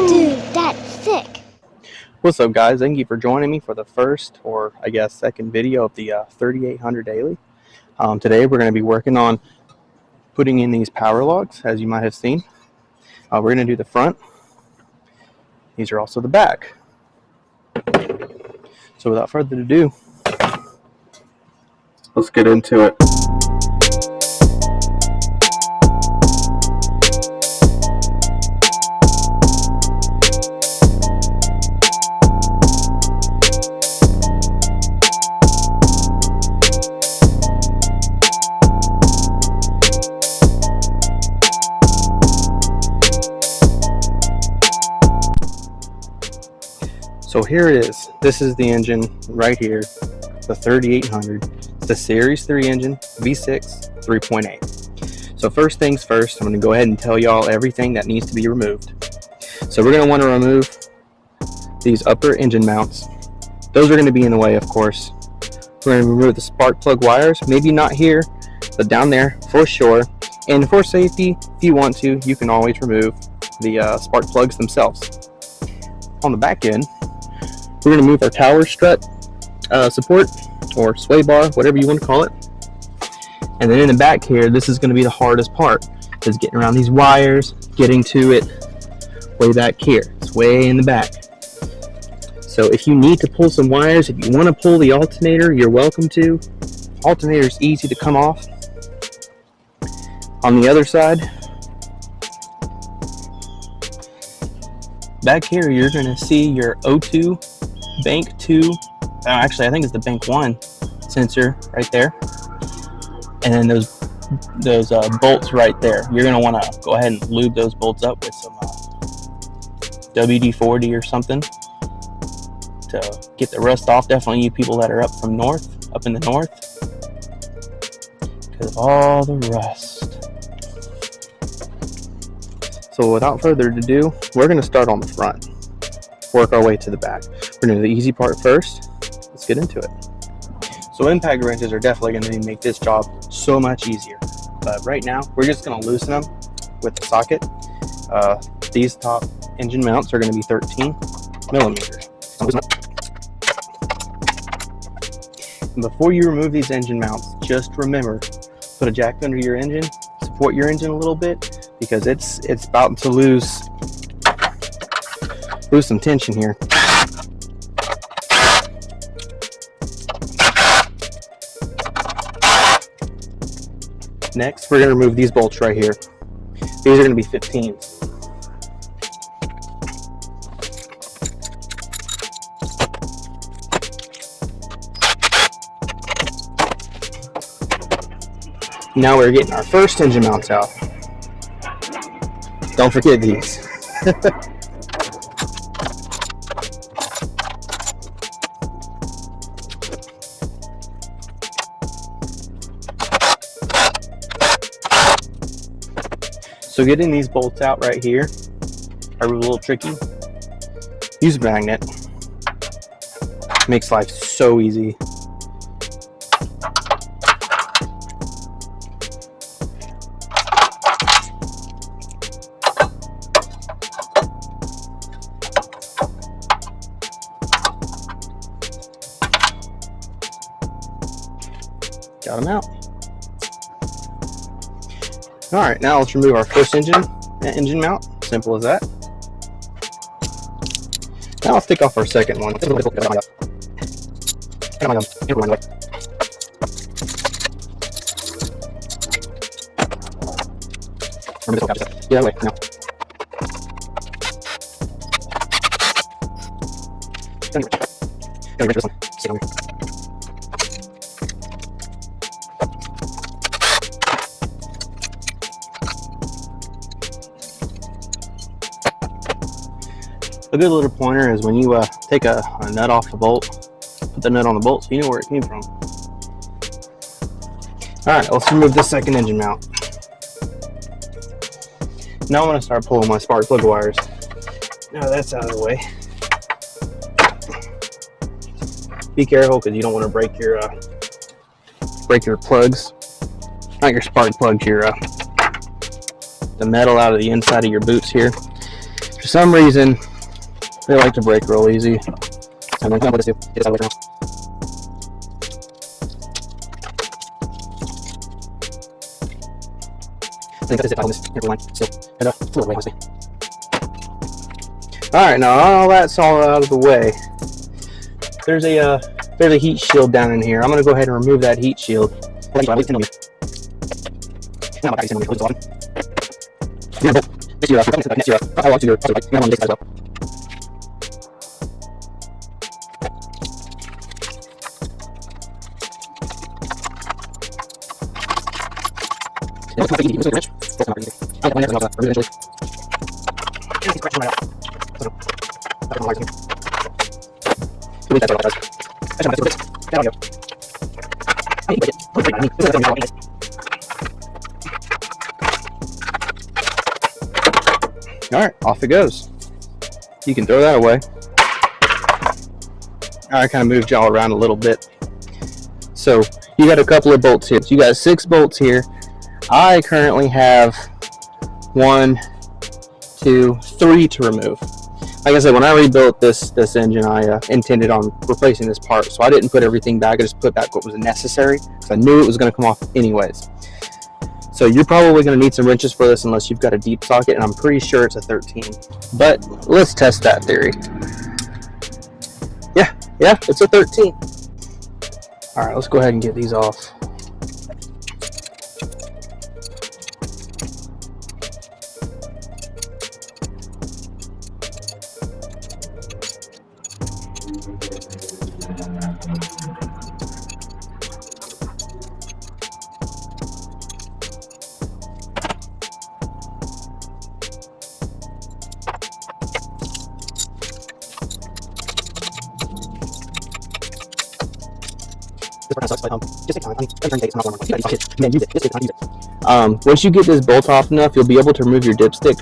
Dude, that's sick. What's up, guys? Thank you for joining me for the first, or I guess second video of the 3800 daily. Today we're going to be working on putting in these power logs, as you might have seen. We're going to do the front. These are also the back. So without further ado, let's get into it. So here it is. This is the engine right here, the 3800. It's the Series 3 engine, V6, 3.8. So first things first, I'm going to go ahead and tell y'all everything that needs to be removed. So we're going to want to remove these upper engine mounts. Those are going to be in the way, of course. We're going to remove the spark plug wires, maybe not here, but down there for sure. And for safety, if you want to, you can always remove the spark plugs themselves. On the back end, we're going to move our tower strut support or sway bar, whatever you want to call it. And then in the back here, this is going to be the hardest part, is getting around these wires, getting to it way back here. It's way in the back. So if you need to pull some wires, if you want to pull the alternator, you're welcome to. Alternator is easy to come off. On the other side, back here, you're going to see your O2 bank 2, actually I think it's the bank 1 sensor right there, and then those bolts right there. You're going to want to go ahead and lube those bolts up with some WD-40 or something to get the rust off. Definitely you people that are up in the north, because of all the rust. So without further ado, we're going to start on the front, work our way to the back. We're going to do the easy part first. Let's get into it. So impact wrenches are definitely going to make this job so much easier. But right now, we're just going to loosen them with the socket. These top engine mounts are going to be 13 millimeters. And before you remove these engine mounts, just remember, put a jack under your engine, support your engine a little bit, because it's about to lose some tension here. Next, we're going to remove these bolts right here. These are going to be 15s. Now we're getting our first engine mounts out. Don't forget these. So getting these bolts out right here are a little tricky. Use a magnet. Makes life so easy. Got them out. Alright, now let's remove our first engine mount. Simple as that. Now let's take off our second one. Yeah, wait, no. This one. A good little pointer is when you take a nut off the bolt, put the nut on the bolt so you know where it came from. Alright, let's remove the second engine mount. Now I'm going to start pulling my spark plug wires. Now that's out of the way. Be careful because you don't want to break your plugs. Not your spark plugs, your the metal out of the inside of your boots here. For some reason, they like to break real easy. I'm going to come up with this too. Get this out of the way now. Cut the zip out on this line. So, and flew away, honestly. Alright, now all that's all out of the way. There's a heat shield down in here. I'm gonna go ahead and remove that heat shield. Now, my guys, on this year, next year, I want to do it. I want to as well. It's not easy. It's really rich. It's not easy. I'm going to remove it eventually. And he's scratching right out. So, I don't know why it's here. I believe that's what it does. I just want to mess with this. There we go. I need to break it. Don't break it. This is what anyways. Alright, off it goes. You can throw that away. I kind of moved y'all around a little bit. So, you got a couple of bolts here. So you got 6 bolts here. I currently have 1, 2, 3 to remove. Like I said, when I rebuilt this engine, I intended on replacing this part, so I didn't put everything back. I just put back what was necessary because I knew it was going to come off anyways. So you're probably going to need some wrenches for this unless you've got a deep socket, and I'm pretty sure it's a 13. But let's test that theory. Yeah, it's a 13. All right, let's go ahead and get these off. This part sucks, but just take time. I'm trying to take it, not one more. You gotta use it. Man, use it. Just take time, use it. Once you get this bolt off enough, you'll be able to remove your dipstick.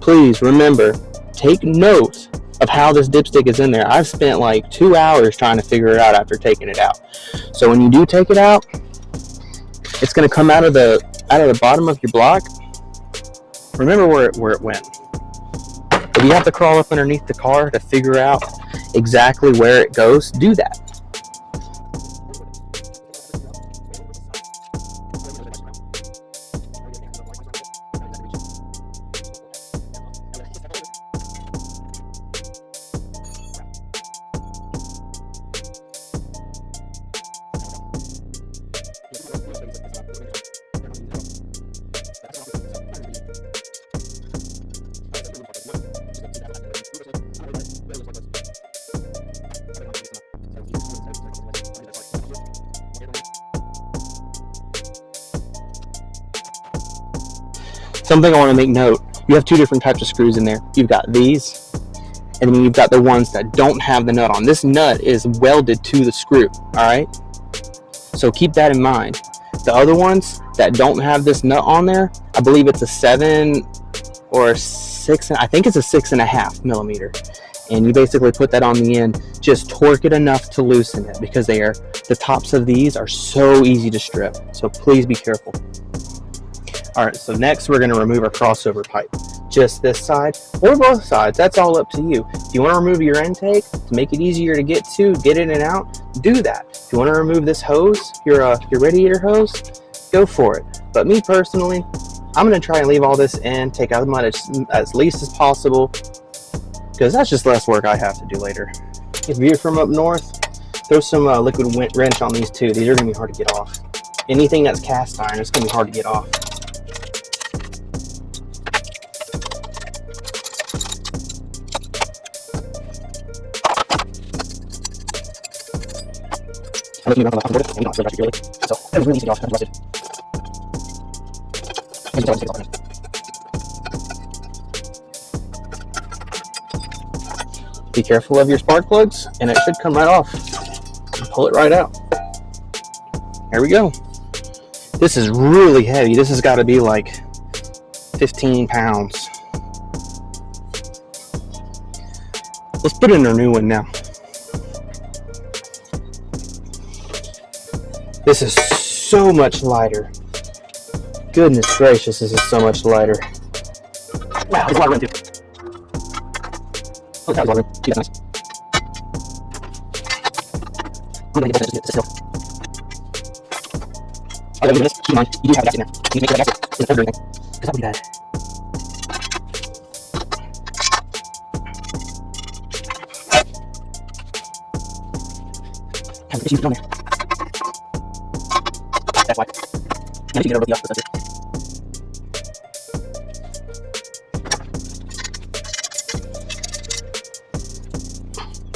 Please remember, take note of how this dipstick is in there. I've spent like 2 hours trying to figure it out after taking it out. So when you do take it out, it's going to come out of the bottom of your block. Remember where it went. If you have to crawl up underneath the car to figure out exactly where it goes, do that. Something I want to make note, you have 2 different types of screws in there. You've got these, and then you've got the ones that don't have the nut on. This nut is welded to the screw, all right? So keep that in mind. The other ones that don't have this nut on there, I believe it's a 7 or 6, I think it's a 6.5 millimeter. And you basically put that on the end, just torque it enough to loosen it because the tops of these are so easy to strip. So please be careful. All right, so next we're gonna remove our crossover pipe. Just this side or both sides, that's all up to you. If you wanna remove your intake to make it easier to get in and out, do that. If you wanna remove this hose, your radiator hose, go for it. But me personally, I'm gonna try and leave all this in, take out the mud as least as possible, because that's just less work I have to do later. If you're from up north, throw some liquid wrench on these too. These are gonna be hard to get off. Anything that's cast iron, it's gonna be hard to get off. I'm looking around on the and not so really. So it was really easy to get off. Rusted. Be careful of your spark plugs, and it should come right off. And pull it right out. There we go. This is really heavy. This has got to be like 15 pounds. Let's put in a new one now. This is so much lighter. Goodness gracious, this is so much lighter. Wow, there's a lot of room too. Oh, that was a lot of room. Gee, that's nice. I'm gonna get this still. Oh, yeah, this. Keep in mind, you do have gas in there. You need to make sure that gas isn't over anything, because that would be bad. Have some issues on there. That's why. Now you can get over the opposite side.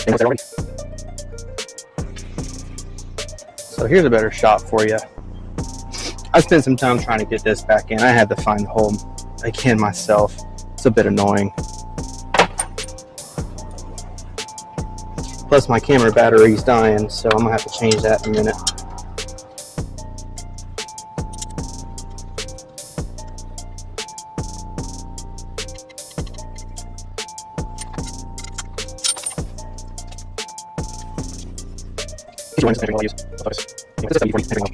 They know that already. So here's a better shot for you. I spent some time trying to get this back in. I had to find the hole again myself. It's a bit annoying. Plus my camera battery's dying, so I'm gonna have to change that in a minute. These are ones that I use. This is a W40 measuring well.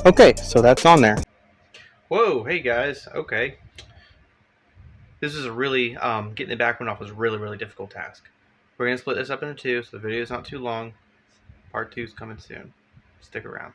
Okay, so that's on there. Whoa, hey guys, okay. This is a really, getting the back one off was a really difficult task. We're going to split this up into two, so the video is not too long. Part 2 is coming soon. Stick around.